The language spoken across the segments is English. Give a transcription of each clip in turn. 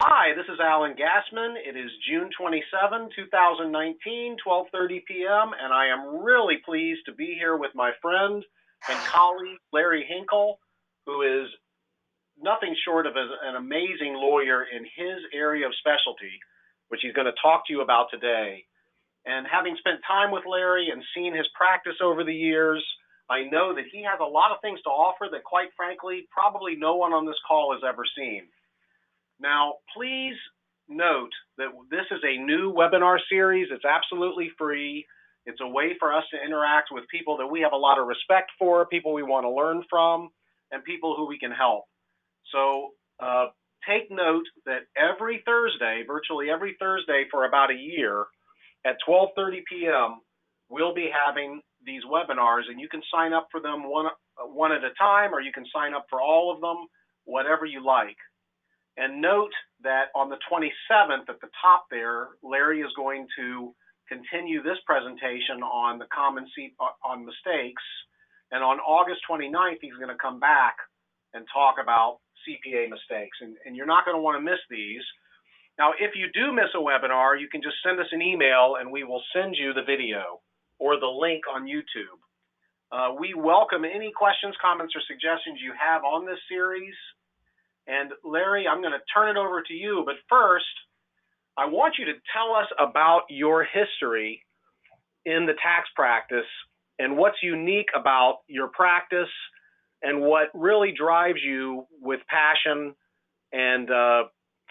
Hi, this is Alan Gassman. It is June 27, 2019, 12:30 p.m., and I am really pleased to be here with my friend and colleague, Larry Heinkel, who is nothing short of an amazing lawyer in his area of specialty, which he's going to talk to you about today. And having spent time with Larry and seen his practice over the years, I know that he has a lot of things to offer that, quite frankly, probably no one on this call has ever seen. Now, please note that this is a new webinar series. It's absolutely free. It's a way for us to interact with people that we have a lot of respect for, people we want to learn from, and people who we can help. So take note that every Thursday, virtually every Thursday for about a year at 12:30 p.m., we'll be having these webinars, and you can sign up for them one at a time, or you can sign up for all of them, whatever you like. And note that on the 27th at the top there, Larry is going to continue this presentation on the common on mistakes. And on August 29th, he's going to come back and talk about CPA mistakes. And you're not going to want to miss these. Now, if you do miss a webinar, you can just send us an email and we will send you the video or the link on YouTube. We welcome any questions, comments, or suggestions you have on this series. And Larry, I'm going to turn it over to you. But first, I want you to tell us about your history in the tax practice and what's unique about your practice and what really drives you with passion and a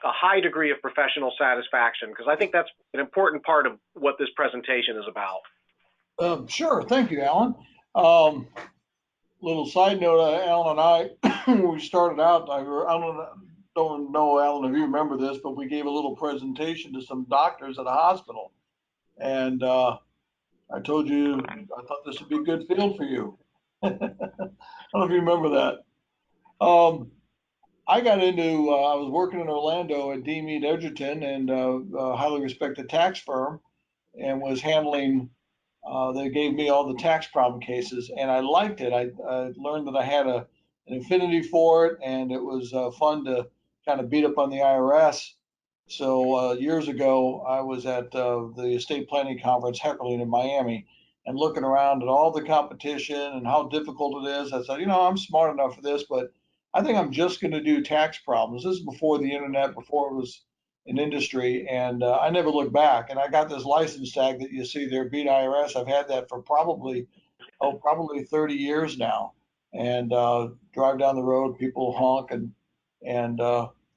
high degree of professional satisfaction, because I think that's an important part of what this presentation is about. Sure. Thank you, Alan. Little side note, Alan and I, when we started out, I don't know, Alan, if you remember this, but we gave a little presentation to some doctors at a hospital. And I told you, I thought this would be a good field for you. I don't know if you remember that. I got into, I was working in Orlando at D. Mead Edgerton, and a highly respected tax firm, and was handling they gave me all the tax problem cases, and I liked it. I learned that I had an affinity for it, and it was fun to kind of beat up on the IRS. So years ago, I was at the estate planning conference heckling in Miami and looking around at all the competition and how difficult it is. I said, you know, I'm smart enough for this, but I think I'm just going to do tax problems. This is before the internet, before it was an industry, and I never looked back. And I got this license tag that you see there, Beat IRS. I've had that for probably 30 years now. And drive down the road, people honk and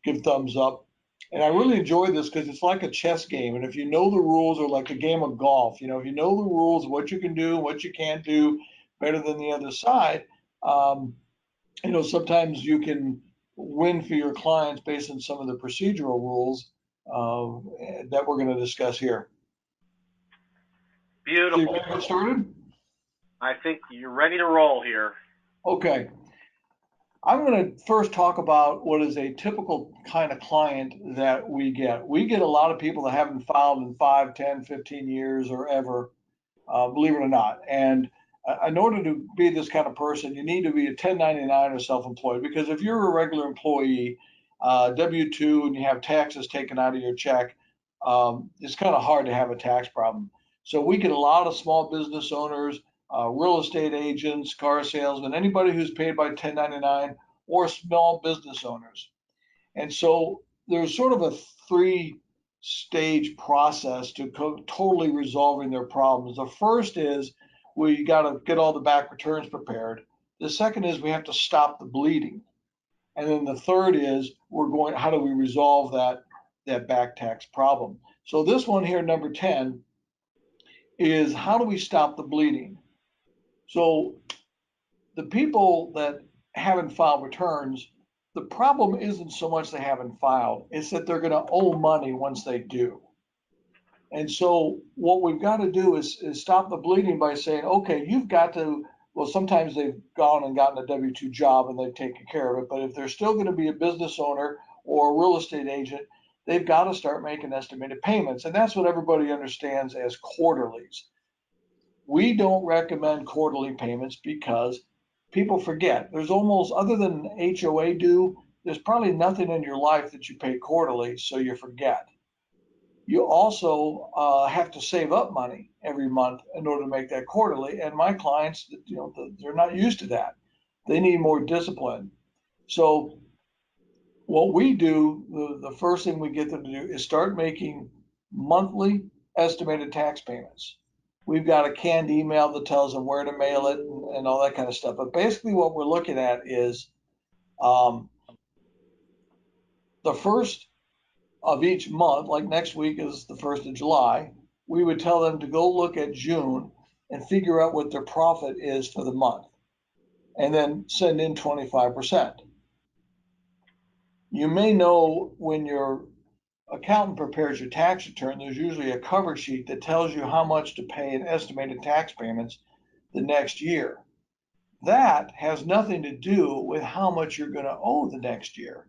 give thumbs up. And I really enjoy this because it's like a chess game. And if you know the rules, or like a game of golf, you know, if you know the rules, what you can do, what you can't do better than the other side, you know, sometimes you can win for your clients based on some of the procedural rules that we're going to discuss here. Beautiful. So you ready to get started? I think you're ready to roll here. Okay. I'm going to first talk about what is a typical kind of client that we get. We get a lot of people that haven't filed in 5, 10, 15 years or ever, believe it or not. And in order to be this kind of person, you need to be a 1099 or self-employed, because if you're a regular employee, W-2, and you have taxes taken out of your check, it's kind of hard to have a tax problem. So we get a lot of small business owners, real estate agents, car salesmen, anybody who's paid by 1099, or small business owners. And so there's sort of a 3-stage process to totally resolving their problems. The first is we got to get all the back returns prepared. The second is we have to stop the bleeding. And then the third is how do we resolve that back tax problem? So this one here, number 10, is how do we stop the bleeding? So the people that haven't filed returns, the problem isn't so much they haven't filed, it's that they're going to owe money once they do. And so what we've got to do is stop the bleeding by saying, okay, you've got to, well, sometimes they've gone and gotten a W-2 job and they've taken care of it, but if they're still going to be a business owner or a real estate agent, they've got to start making estimated payments. And that's what everybody understands as quarterlies. We don't recommend quarterly payments because people forget. There's almost, other than HOA due, there's probably nothing in your life that you pay quarterly, so you forget. You also have to save up money every month in order to make that quarterly. And my clients, they're not used to that. They need more discipline. So what we do, the first thing we get them to do is start making monthly estimated tax payments. We've got a canned email that tells them where to mail it and all that kind of stuff. But basically what we're looking at is the first of each month, like next week is the 1st of July, we would tell them to go look at June and figure out what their profit is for the month, and then send in 25%. You may know when your accountant prepares your tax return, there's usually a cover sheet that tells you how much to pay in estimated tax payments the next year. That has nothing to do with how much you're going to owe the next year.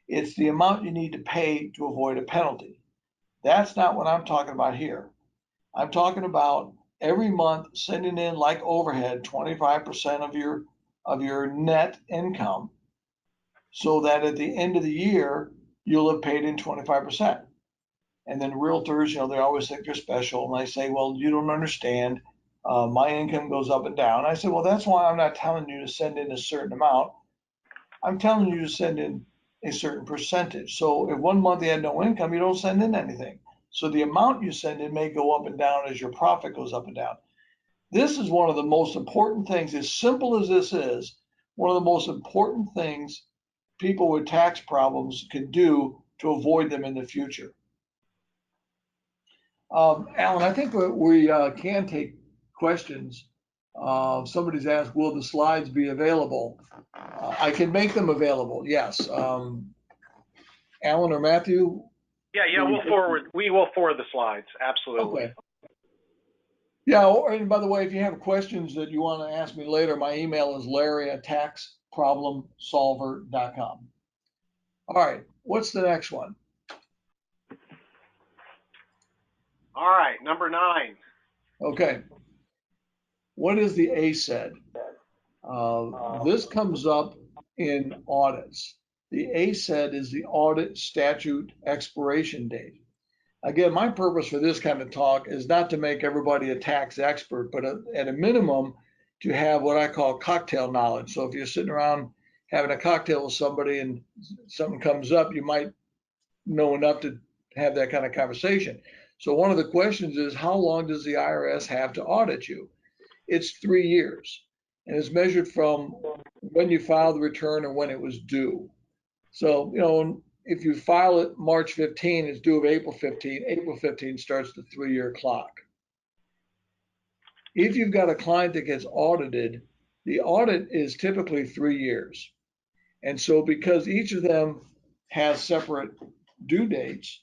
It's the amount you need to pay to avoid a penalty. That's not what I'm talking about here. I'm talking about every month sending in, like overhead, 25% of your net income, so that at the end of the year you'll have paid in 25%. And then realtors, they always think they're special, and they say, well, you don't understand. My income goes up and down. I said, well, that's why I'm not telling you to send in a certain amount. I'm telling you to send in a certain percentage. So if one month you had no income, you don't send in anything. So the amount you send in may go up and down as your profit goes up and down. This is one of the most important things, as simple as this is, one of the most important things people with tax problems can do to avoid them in the future. Alan, I think we can take questions. Somebody's asked, will the slides be available? I can make them available, yes. Alan or Matthew? Yeah, we will forward the slides, absolutely. Okay. Yeah, and by the way, if you have questions that you want to ask me later, my email is larry@taxproblemsolver.com. All right, what's the next one? All right, number 9. Okay. What is the ASED? This comes up in audits. The ASED is the audit statute expiration date. Again, my purpose for this kind of talk is not to make everybody a tax expert, but at a minimum to have what I call cocktail knowledge. So if you're sitting around having a cocktail with somebody and something comes up, you might know enough to have that kind of conversation. So one of the questions is, how long does the IRS have to audit you? It's 3 years, and it's measured from when you file the return or when it was due. So, if you file it March 15, it's due of April 15. April 15 starts the 3-year clock. If you've got a client that gets audited, the audit is typically 3 years. And so because each of them has separate due dates,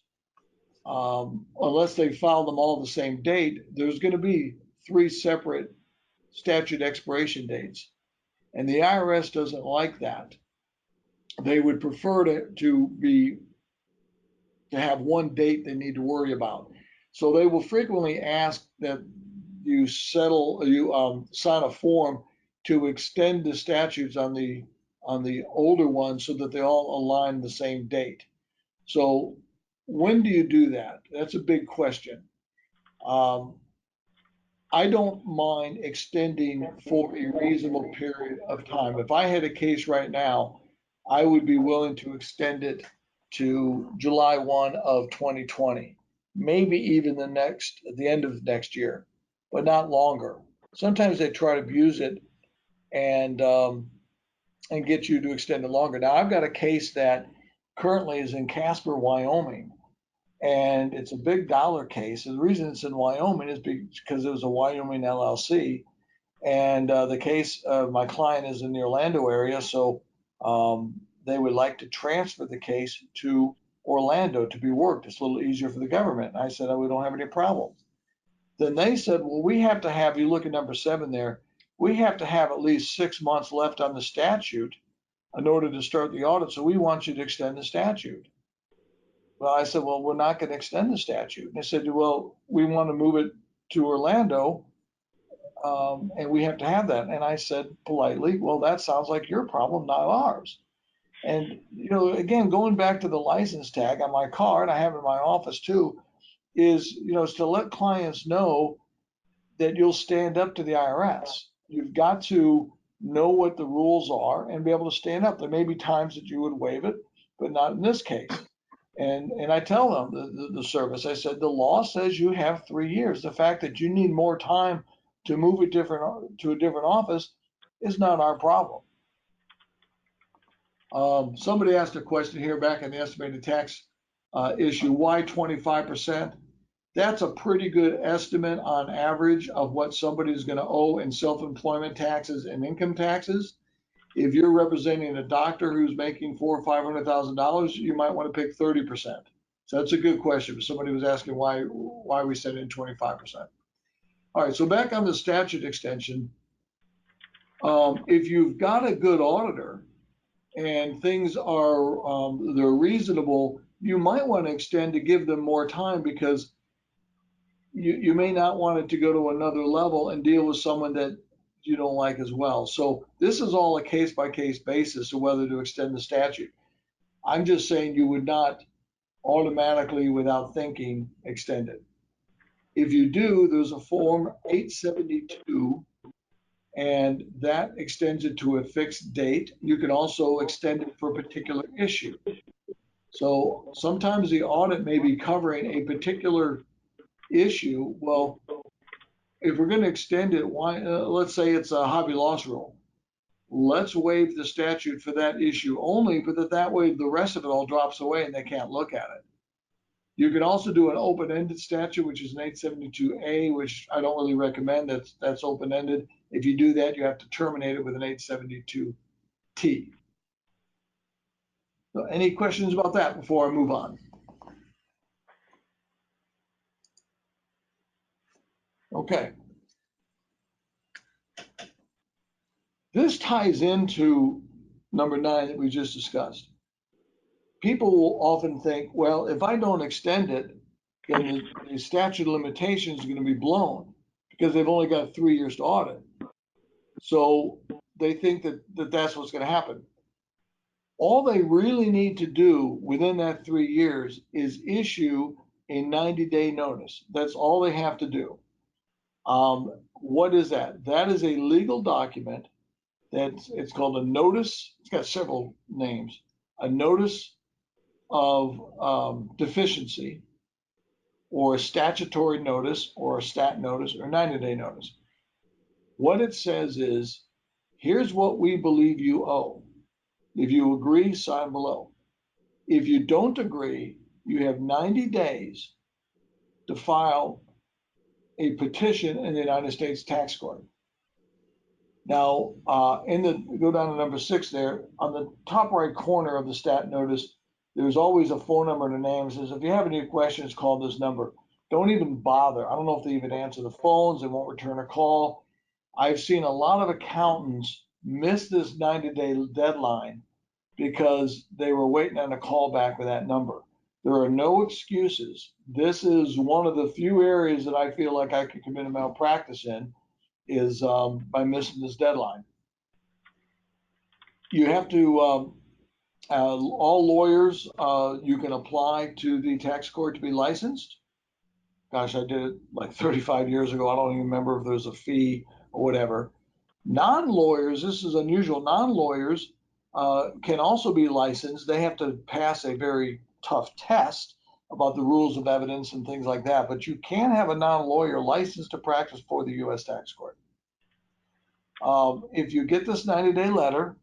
unless they file them all the same date, there's going to be 3 separate statute expiration dates. And the IRS doesn't like that. They would prefer to have one date they need to worry about. So they will frequently ask that you sign a form to extend the statutes on the older ones so that they all align the same date. So when do you do that? That's a big question. I don't mind extending for a reasonable period of time. If I had a case right now, I would be willing to extend it to July 1 of 2020, maybe even the end of next year, but not longer. Sometimes they try to abuse it and get you to extend it longer. Now, I've got a case that currently is in Casper, Wyoming, and it's a big dollar case. And the reason it's in Wyoming is because it was a Wyoming LLC, and the case my client is in the Orlando area, so they would like to transfer the case to Orlando to be worked. It's a little easier for the government. And I said, oh, we don't have any problems. Then they said, well, we have to have, you look at number 7 there, we have to have at least 6 months left on the statute in order to start the audit. So we want you to extend the statute. Well, I said, well, we're not going to extend the statute. And they said, well, we want to move it to Orlando, and we have to have that. And I said politely, well, that sounds like your problem, not ours. And, again, going back to the license tag on my car, and I have it in my office too, is, is to let clients know that you'll stand up to the IRS. You've got to know what the rules are and be able to stand up. There may be times that you would waive it, but not in this case. And I tell them, the service, I said, the law says you have 3 years. The fact that you need more time to move it to a different office is not our problem. Somebody asked a question here back in the estimated tax issue, why 25%? That's a pretty good estimate on average of what somebody's going to owe in self-employment taxes and income taxes. If you're representing a doctor who's making $400,000 or $500,000, you might want to pick 30%. So that's a good question. Somebody was asking why we set in 25%. All right, so back on the statute extension, if you've got a good auditor and things are they're reasonable, you might want to extend to give them more time, because you may not want it to go to another level and deal with someone that you don't like as well. So this is all a case by case basis of whether to extend the statute. I'm just saying you would not automatically, without thinking, extend it. If you do, there's a form 872, and that extends it to a fixed date. You can also extend it for a particular issue. So sometimes the audit may be covering a particular issue. Well, if we're going to extend it, why? Let's say it's a hobby loss rule. Let's waive the statute for that issue only, but that way the rest of it all drops away and they can't look at it. You can also do an open-ended statute, which is an 872A, which I don't really recommend. That's open-ended. If you do that, you have to terminate it with an 872T. So any questions about that before I move on? Okay. This ties into number 9 that we just discussed. People will often think, well, if I don't extend it, then the statute of limitations is going to be blown because they've only got 3 years to audit. So they think that that's what's going to happen. All they really need to do within that 3 years is issue a 90-day notice. That's all they have to do. What is that? That is a legal document. It's called a notice. It's got several names. A notice of deficiency, or a statutory notice, or a stat notice, or 90-day notice. What it says is, here's what we believe you owe. If you agree, sign below. If you don't agree, you have 90 days to file a petition in the United States Tax Court. Now, go down to number 6 there, on the top right corner of the stat notice, there's always a phone number and a name. It says, if you have any questions, call this number. Don't even bother. I don't know if they even answer the phones. They won't return a call. I've seen a lot of accountants miss this 90-day deadline because they were waiting on a call back with that number. There are no excuses. This is one of the few areas that I feel like I could commit a malpractice in, is by missing this deadline. You have to, all lawyers, you can apply to the tax court to be licensed. Gosh, I did it like 35 years ago. I don't even remember if there's a fee or whatever. Non-lawyers, this is unusual, non-lawyers can also be licensed. They have to pass a very tough test about the rules of evidence and things like that, but you can have a non-lawyer licensed to practice for the U.S. tax court. If you get this 90-day letter,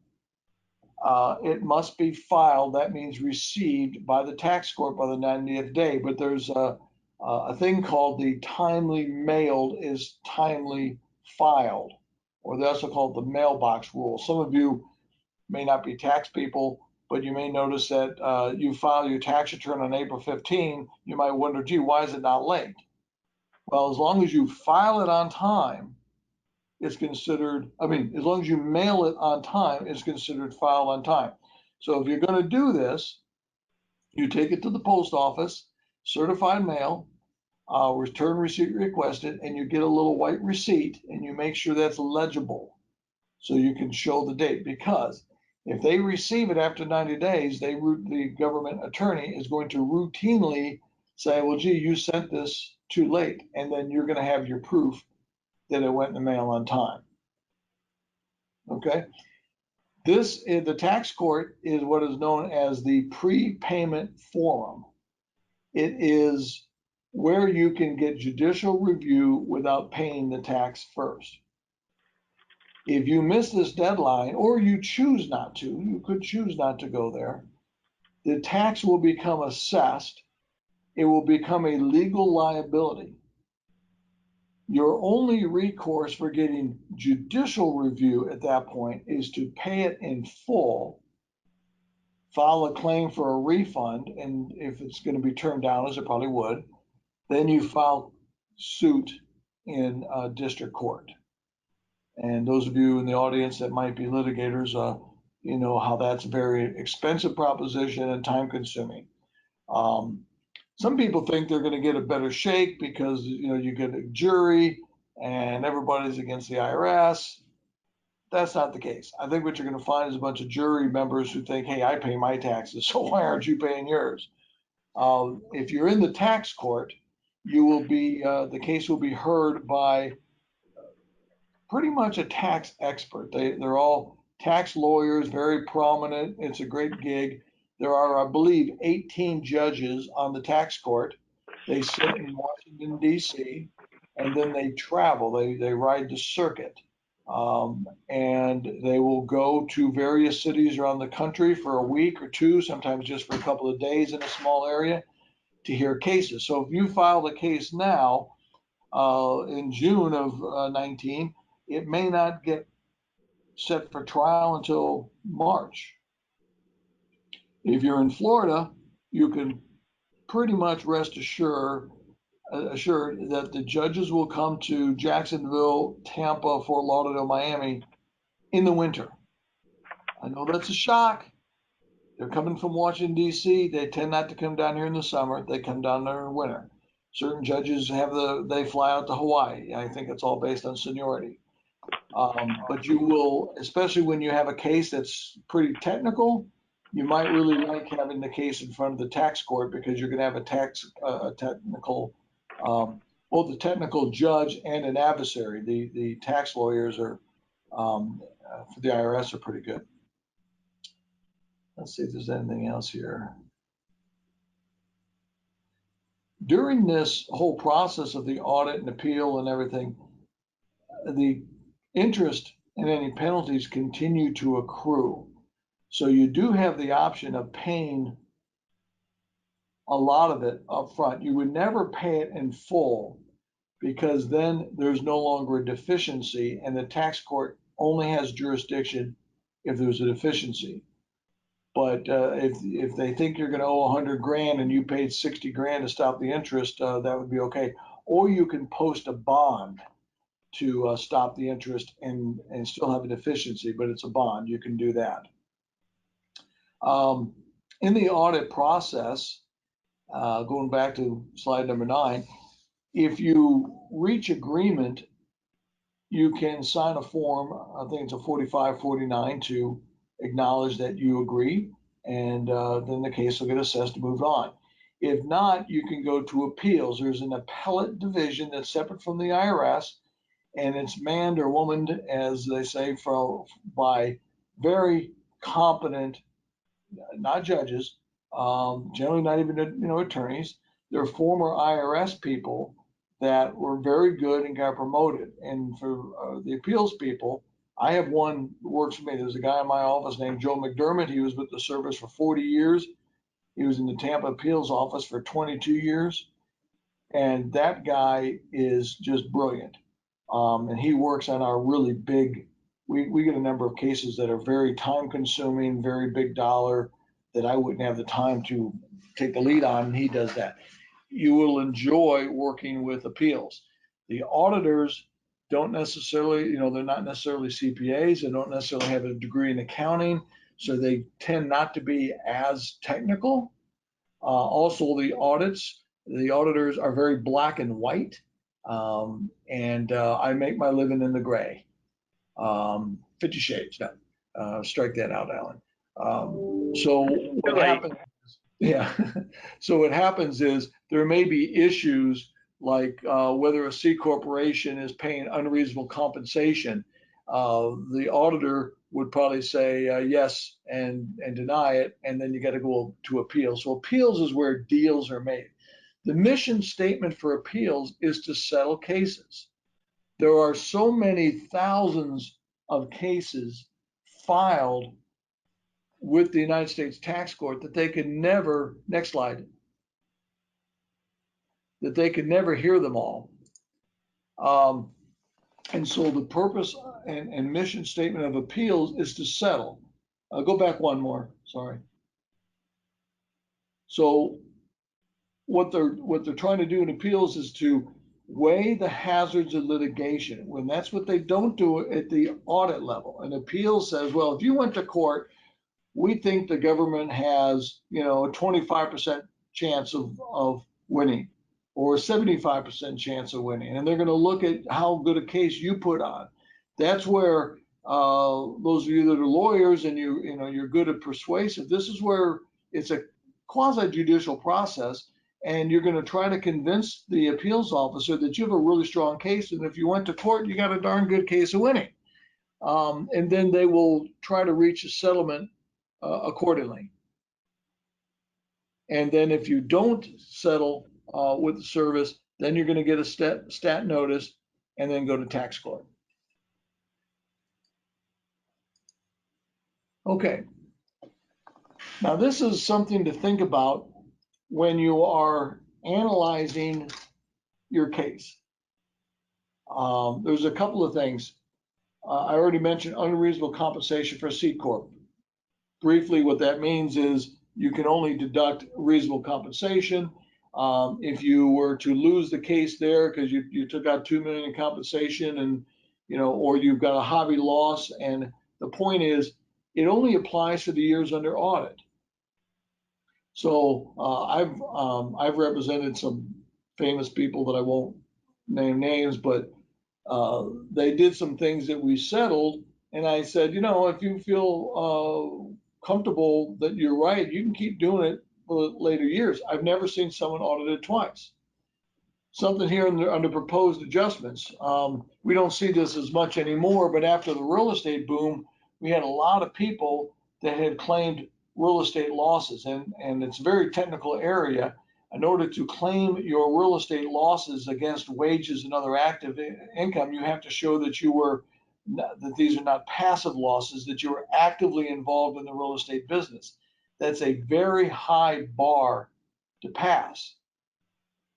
it must be filed. That means received by the tax court by the 90th day. But there's a thing called the timely mailed is timely filed, or they also call it the mailbox rule. Some of you may not be tax people, but you may notice that you file your tax return on April 15. You might wonder, gee, why is it not late? Well, as long as you file it on time, it's considered, as long as you mail it on time, it's considered filed on time. So if you're going to do this, you take it to the post office, certified mail, return receipt requested, and you get a little white receipt, and you make sure that's legible so you can show the date. Because If they receive it after 90 days, the government attorney is going to routinely say, well, gee, you sent this too late, and then you're going to have your proof that it went in the mail on time. Okay? The tax court is what is known as the prepayment forum. It is where you can get judicial review without paying the tax first. If you miss this deadline, or you choose not to, you could choose not to go there, the tax will become assessed. It will become a legal liability. Your only recourse for getting judicial review at that point is to pay it in full, file a claim for a refund, and if it's going to be turned down, as it probably would, then you file suit in district court. And those of you in the audience that might be litigators, you know how that's a very expensive proposition and time consuming. Some people think they're going to get a better shake because, you know, you get a jury and everybody's against the IRS. That's not the case. I think what you're going to find is a bunch of jury members who think, hey, I pay my taxes, so why aren't you paying yours? If you're in the tax court, you will be, the case will be heard by pretty much a tax expert. They're all tax lawyers, very prominent. It's a great gig. There are, I believe, 18 judges on the tax court. They sit in Washington, D.C., and then they travel. They ride the circuit. And they will go to various cities around the country for a week or two, sometimes just for a couple of days in a small area to hear cases. So if you filed a case now in June of 19, it may not get set for trial until March. If you're in Florida, you can pretty much rest assured that the judges will come to Jacksonville, Tampa, Fort Lauderdale, Miami in the winter. I know that's a shock. They're coming from Washington, D.C. They tend not to come down here in the summer. They come down there in the winter. Certain judges they fly out to Hawaii. I think it's all based on seniority. But you will, especially when you have a case that's pretty technical, you might really like having the case in front of the tax court because you're going to have a technical, both a technical judge and an adversary. The tax lawyers are, for the IRS are pretty good. Let's see if there's anything else here. During this whole process of the audit and appeal and everything, the interest and any penalties continue to accrue. So you do have the option of paying a lot of it up front. You would never pay it in full because then there's no longer a deficiency and the tax court only has jurisdiction if there's a deficiency. But if they think you're going to owe 100 grand and you paid 60 grand to stop the interest, that would be okay. Or you can post a bond to stop the interest and still have a deficiency, but it's a bond. You can do that. In the audit process, going back to slide number 9, if you reach agreement, you can sign a form, I think it's a 4549, to acknowledge that you agree, and then the case will get assessed and moved on. If not, you can go to appeals. There's an appellate division that's separate from the IRS, and it's manned or womaned, as they say, by very competent, not judges, generally not even attorneys. They're former IRS people that were very good and got promoted. And for the appeals people, I have one who works for me. There's a guy in my office named Joe McDermott. He was with the service for 40 years. He was in the Tampa appeals office for 22 years. And that guy is just brilliant. And he works on our really big, we get a number of cases that are very time consuming, very big dollar that I wouldn't have the time to take the lead on, and he does that. You will enjoy working with appeals. The auditors don't necessarily, they're not necessarily CPAs. They don't necessarily have a degree in accounting, so they tend not to be as technical. Also, the auditors are very black and white, and I make my living in the gray. 50 shades. Yeah. Strike that out, Alan. So what Too late. happens? Yeah. So what happens is there may be issues like whether a C corporation is paying unreasonable compensation. The auditor would probably say yes and deny it, and then you got to go to appeals. So appeals is where deals are made. The mission statement for appeals is to settle cases. There are so many thousands of cases filed with the United States Tax Court that they could never, next slide, that they could never hear them all. And so the purpose and mission statement of appeals is to settle. Go back one more, sorry. So what they're trying to do in appeals is to weigh the hazards of litigation. When that's what they don't do at the audit level. An appeal says, well, if you went to court, we think the government has, a 25% chance of winning or a 75% chance of winning. And they're going to look at how good a case you put on. That's where those of you that are lawyers and you're good at persuasive, this is where it's a quasi-judicial process. And you're going to try to convince the appeals officer that you have a really strong case. And if you went to court, you got a darn good case of winning. And then they will try to reach a settlement accordingly. And then if you don't settle with the service, then you're going to get a stat notice and then go to tax court. Okay. Now this is something to think about when you are analyzing your case. There's a couple of things. I already mentioned unreasonable compensation for a C Corp. Briefly, what that means is you can only deduct reasonable compensation. If you were to lose the case there because you took out $2 million in compensation and, or you've got a hobby loss, and the point is it only applies for the years under audit. So I've represented some famous people that I won't name names, but they did some things that we settled, and I said, if you feel comfortable that you're right, you can keep doing it for later years. I've never seen someone audited twice. Something here under proposed adjustments. We don't see this as much anymore, but after the real estate boom, we had a lot of people that had claimed real estate losses, and it's a very technical area. In order to claim your real estate losses against wages and other active income, you have to show that these are not passive losses, that you were actively involved in the real estate business. That's a very high bar to pass.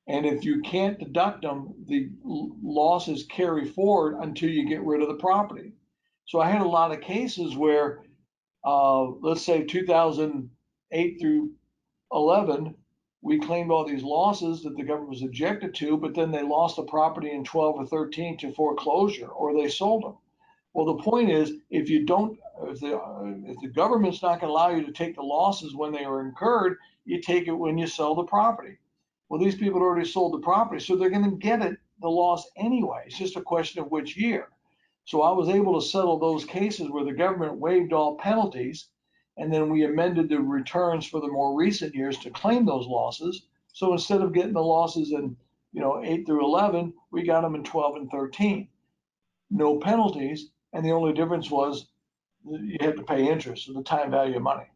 And if you can't deduct them, the losses carry forward until you get rid of the property. So I had a lot of cases where, let's say 2008 through 11, we claimed all these losses that the government was objected to, but then they lost the property in 12 or 13 to foreclosure, or they sold them. Well, the point is, if the government's not going to allow you to take the losses when they are incurred, you take it when you sell the property. Well, these people had already sold the property, so they're going to get the loss anyway. It's just a question of which year. So I was able to settle those cases where the government waived all penalties, and then we amended the returns for the more recent years to claim those losses. So instead of getting the losses in 8 through 11, we got them in 12 and 13. No penalties, and the only difference was you had to pay interest, so the time value of money.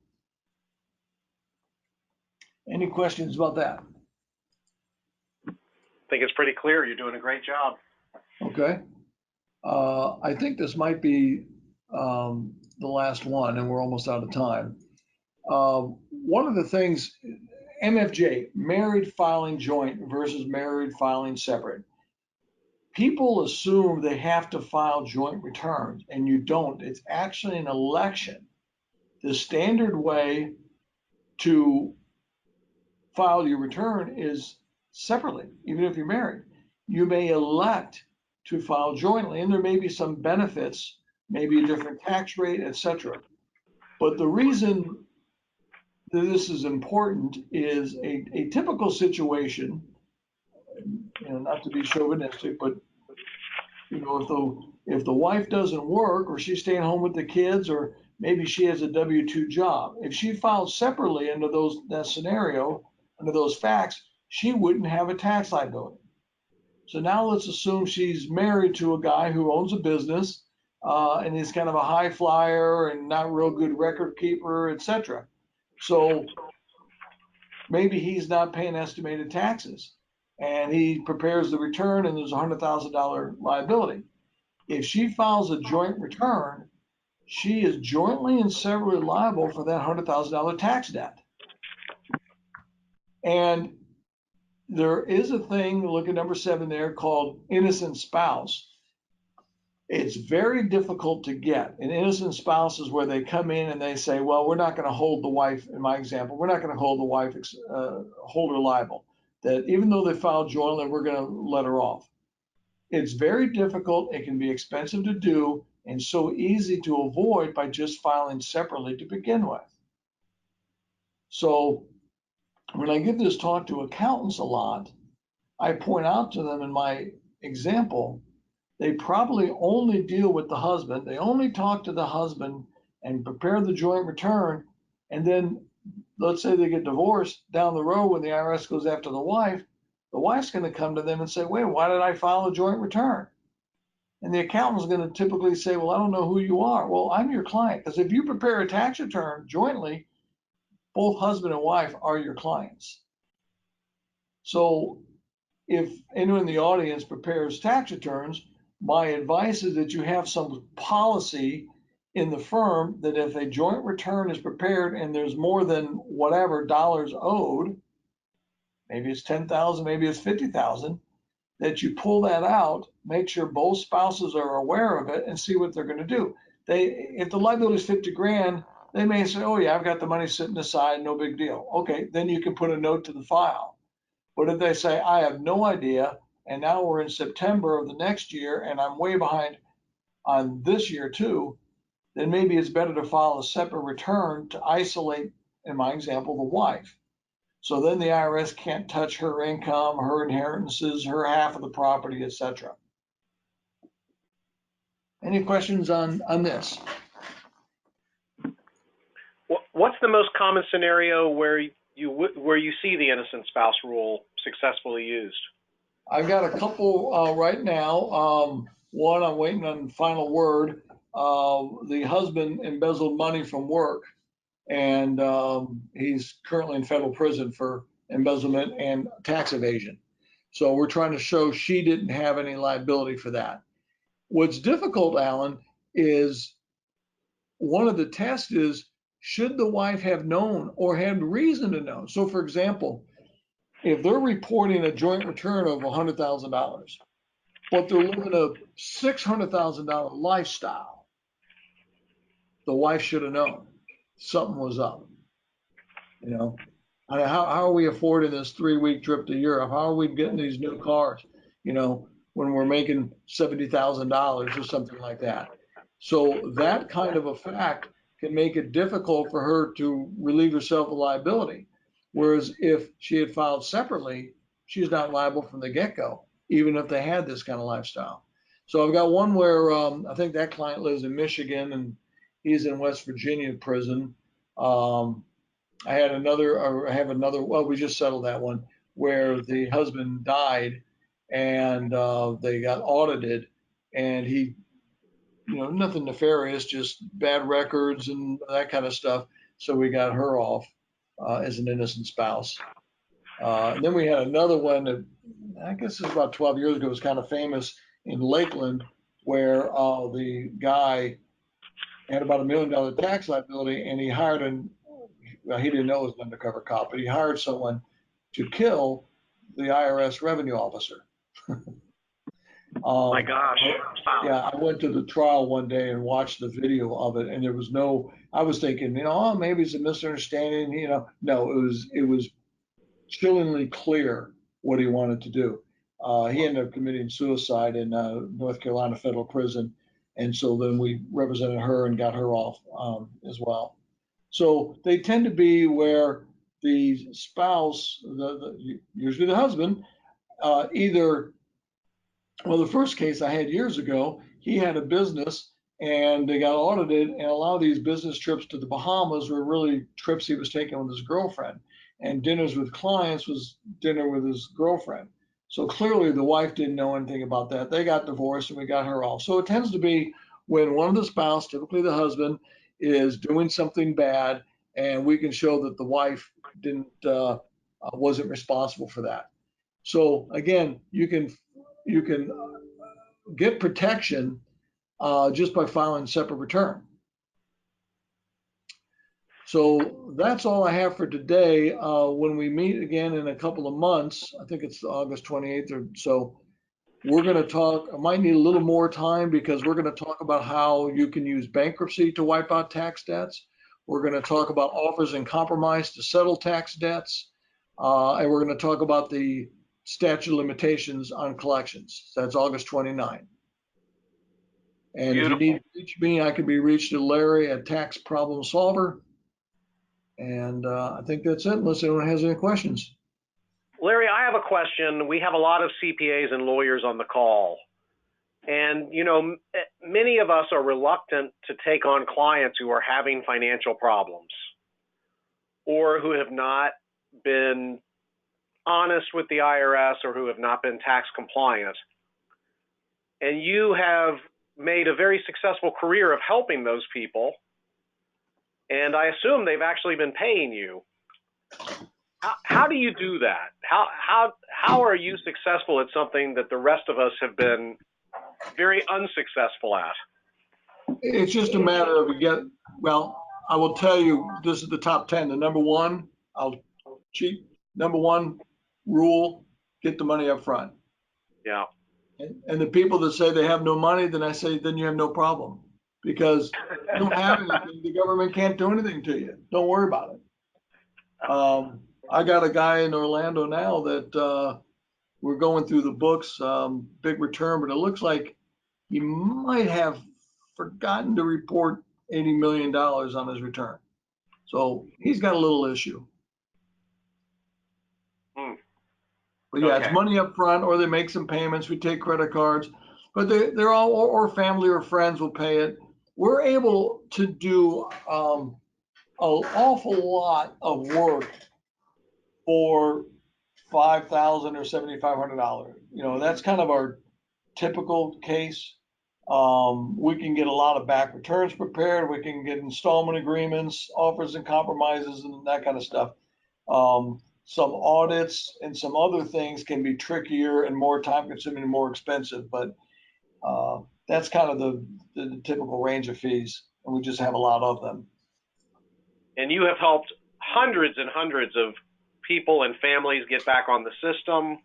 Any questions about that? I think it's pretty clear. You're doing a great job. Okay. I think this might be the last one, and we're almost out of time. One of the things, MFJ, married filing joint versus married filing separate. People assume they have to file joint returns, and you don't. It's actually an election. The standard way to file your return is separately, even if you're married. You may elect to file jointly, and there may be some benefits, maybe a different tax rate, etc. But the reason that this is important is a typical situation, not to be chauvinistic, but if the wife doesn't work, or she's staying home with the kids, or maybe she has a W-2 job. If she filed separately under that scenario, under those facts, she wouldn't have a tax liability. So now let's assume she's married to a guy who owns a business and he's kind of a high flyer and not real good record keeper, etc. So maybe he's not paying estimated taxes and he prepares the return and there's a $100,000 liability. If she files a joint return, she is jointly and severally liable for that $100,000 tax debt. And there is a thing, look at number 7 there, called innocent spouse. It's very difficult to get. An innocent spouse is where they come in and they say, well, we're not going to hold the wife, in my example, we're not going to hold the wife, hold her liable. That even though they filed jointly, we're going to let her off. It's very difficult. It can be expensive to do and so easy to avoid by just filing separately to begin with. So when I give this talk to accountants a lot, I point out to them in my example, they probably only deal with the husband. They only talk to the husband and prepare the joint return. And then let's say they get divorced down the road when the IRS goes after the wife's going to come to them and say, wait, why did I file a joint return? And the accountant's going to typically say, well, I don't know who you are. Well, I'm your client. Because if you prepare a tax return jointly, both husband and wife are your clients. So if anyone in the audience prepares tax returns, my advice is that you have some policy in the firm that if a joint return is prepared and there's more than whatever dollars owed, maybe it's 10,000, maybe it's 50,000, that you pull that out, make sure both spouses are aware of it and see what they're going to do. If the liability is 50 grand, they may say, oh yeah, I've got the money sitting aside, no big deal. Okay, then you can put a note to the file. But if they say, I have no idea, and now we're in September of the next year and I'm way behind on this year too, then maybe it's better to file a separate return to isolate, in my example, the wife. So then the IRS can't touch her income, her inheritances, her half of the property, etc. Any questions on this? What's the most common scenario where you see the innocent spouse rule successfully used? I've got a couple right now. One, I'm waiting on final word. The husband embezzled money from work, and he's currently in federal prison for embezzlement and tax evasion. So we're trying to show she didn't have any liability for that. What's difficult, Alan, is one of the tests is, should the wife have known or had reason to know? So for example, if they're reporting a joint return of $100,000, but they're living a $600,000 lifestyle, the wife should have known something was up. You know, how are we affording this 3-week trip to Europe? How are we getting these new cars? You know, when we're making $70,000 or something like that. So that kind of a fact can make it difficult for her to relieve herself of liability. Whereas if she had filed separately, she's not liable from the get-go, even if they had this kind of lifestyle. So I've got one where I think that client lives in Michigan and he's in West Virginia prison. I have another, well, we just settled that one where the husband died and they got audited and he, you know, nothing nefarious, just bad records and that kind of stuff. So we got her off as an innocent spouse. And then we had another one that I guess it was about 12 years ago, it was kind of famous in Lakeland, where the guy had about $1 million tax liability and he hired he didn't know it was an undercover cop, but he hired someone to kill the IRS revenue officer. My gosh. Wow. Yeah, I went to the trial one day and watched the video of it, and there was I was thinking, you know, oh, maybe it's a misunderstanding, you know. No, it was chillingly clear what he wanted to do. He ended up committing suicide in North Carolina federal prison, and so then we represented her and got her off as well. So they tend to be where the spouse, usually the husband, either, well, the first case I had years ago, he had a business and they got audited, and a lot of these business trips to the Bahamas were really trips he was taking with his girlfriend, and dinners with clients was dinner with his girlfriend. So clearly the wife didn't know anything about that. They got divorced and we got her off. So it tends to be when one of the spouse, typically the husband, is doing something bad, and we can show that the wife didn't wasn't responsible for that. So again, you can get protection just by filing a separate return. So that's all I have for today. When we meet again in a couple of months, I think it's August 28th or so, we're going to talk. I might need a little more time because we're going to talk about how you can use bankruptcy to wipe out tax debts. We're going to talk about offers in compromise to settle tax debts. And we're going to talk about the statute of limitations on collections. That's August 29th. And Beautiful. if you need to reach me, I can be reached at Larry at Tax Problem Solver. And I think that's it, unless anyone has any questions. Larry, I have a question. We have a lot of CPAs and lawyers on the call. And, you know, many of us are reluctant to take on clients who are having financial problems or who have not been honest with the IRS or who have not been tax compliant. And you have made a very successful career of helping those people. And I assume they've actually been paying you. How do you do that? How are you successful at something that the rest of us have been very unsuccessful at? It's just a matter of well, I will tell you, this is the top 10. The number one, I'll cheat. Number one rule, get the money up front. Yeah. And the people that say they have no money, then I say, then you have no problem. Because you don't have anything, the government can't do anything to you. Don't worry about it. I got a guy in Orlando now that we're going through the books, big return, but it looks like he might have forgotten to report $80 million on his return. So he's got a little issue. But yeah, Okay. It's money up front, or they make some payments. We take credit cards, but they're all, or family or friends will pay it. We're able to do an awful lot of work for $5,000 or $7,500. You know, that's kind of our typical case. We can get a lot of back returns prepared. We can get installment agreements, offers and compromises, and that kind of stuff. Some audits and some other things can be trickier and more time consuming and more expensive, but that's kind of the typical range of fees, and we just have a lot of them. And you have helped hundreds and hundreds of people and families get back on the system,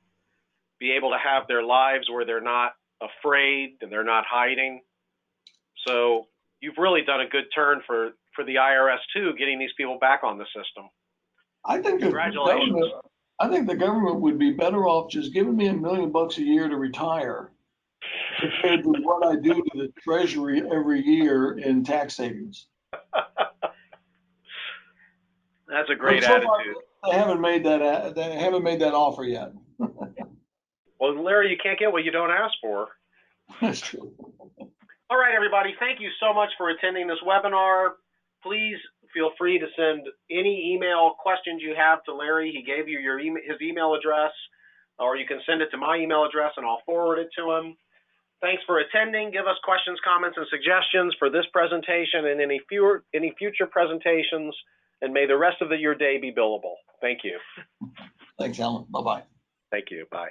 be able to have their lives where they're not afraid and they're not hiding. So you've really done a good turn for the IRS too, getting these people back on the system. I think Congratulations. I think the government would be better off just giving me $1 million a year to retire compared to what I do to the Treasury every year in tax savings. That's a great so attitude. They haven't made that offer yet. Well, Larry, you can't get what you don't ask for. That's true. All right, everybody. Thank you so much for attending this webinar. Please feel free to send any email questions you have to Larry. He gave you his email address, or you can send it to my email address and I'll forward it to him. Thanks for attending. Give us questions, comments, and suggestions for this presentation and any future presentations, and may the rest of your day be billable. Thank you. Thanks, Alan. Bye-bye. Thank you. Bye.